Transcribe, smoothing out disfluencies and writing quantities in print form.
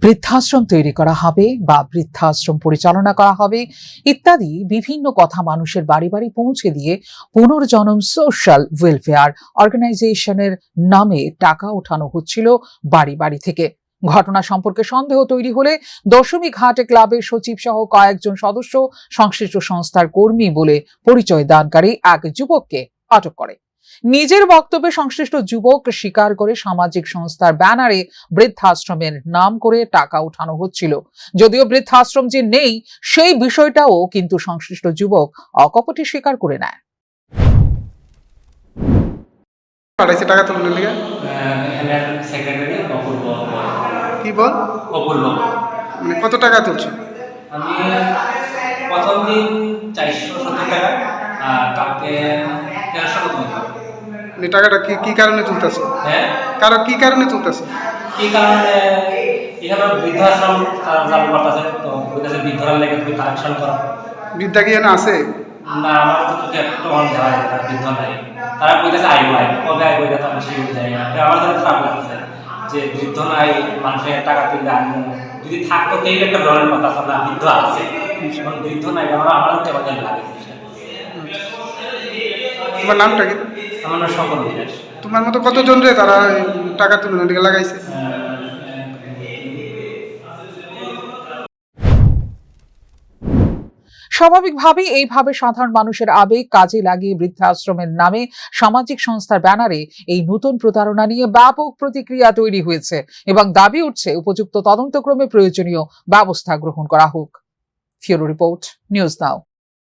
বৃদ্ধাশ্রম তৈরি করা হবে বা বৃদ্ধাশ্রম পরিচালনা করা হবে ইত্যাদি বিভিন্ন কথা মানুষের বাড়ি বাড়ি পৌঁছে দিয়ে পুনর্জন্ম সোশ্যাল ওয়েলফেয়ার অর্গানাইজেশনের নামে টাকা ওঠানো হচ্ছিল বাড়ি বাড়ি থেকে। ঘটনা সম্পর্কে সন্দেহ তৈরি হলে দশমী ঘাট ক্লাবের সচিব সহ কয়েকজন সদস্য সংশ্লিষ্ট সংস্থার কর্মী বলে পরিচয় দানকারী এক যুবককে আটক করে। নিজের বক্তব্যে সংশ্লিষ্ট যুবক স্বীকার করে সামাজিক সংস্থার ব্যানারে বৃদ্ধাশ্রমের নাম করে টাকা উঠানো হচ্ছিল। যদিও বৃদ্ধাশ্রম যে নেই সেই বিষয়টাও কিন্তু সংশ্লিষ্ট যুবক অকপটে স্বীকার করে নেয়। টাকা তুলনের লিগে সেক্রেটারি অপূর্ব কি বল অপূর্ব মানে কত টাকা তুলছে? আমি প্রথম দিন 470 টাকা আর কালকে 1300 মতো হতো। মানে টাকাটা কি কারণে তুলতেছে? হ্যাঁ, কি কারণে তুলতেছে? কি কারণে এখানে বৃদ্ধাশ্রম চালু করতেছে, তো বলতেছে বৃদ্ধরার লেগে তুমি কালেকশন করো। বিদ্যা কি এনে আছে? না, আমার তো চোখে একটু মন দেওয়া যায় না, বৃদ্ধ নাই। তারা বলতেছে আইব কবে আইব, এটা তো আমি শিখতে যাই না। আমার তো খারাপ লাগছে যে বৃদ্ধ নাই, মানুষের টাকা তুলতে আনবো, যদি থাকতো এই একটা ধরনের কথা আছে না, বৃদ্ধ আছে এখন বৃদ্ধ নাই, আমারও কেমন লাগে। তোমার নামটা কি? আমার নাম শঙ্কর বিশ্বাস। তোমার মতো কতজন রে তারা টাকা তুলনের লিগে লাগাইছে? স্বাভাবিকভাবেই এইভাবে সাধারণ মানুষের আবেগ কাজে লাগিয়ে বৃদ্ধাশ্রমের নামে সামাজিক সংস্থার ব্যানারে এই নতুন প্রতারণা নিয়ে ব্যাপক প্রতিক্রিয়া তৈরি হয়েছে এবং দাবি উঠছে উপযুক্ত তদন্তক্রমে প্রয়োজনীয় ব্যবস্থা গ্রহণ করা হোক। ফিউরো রিপোর্ট, নিউজ নাও।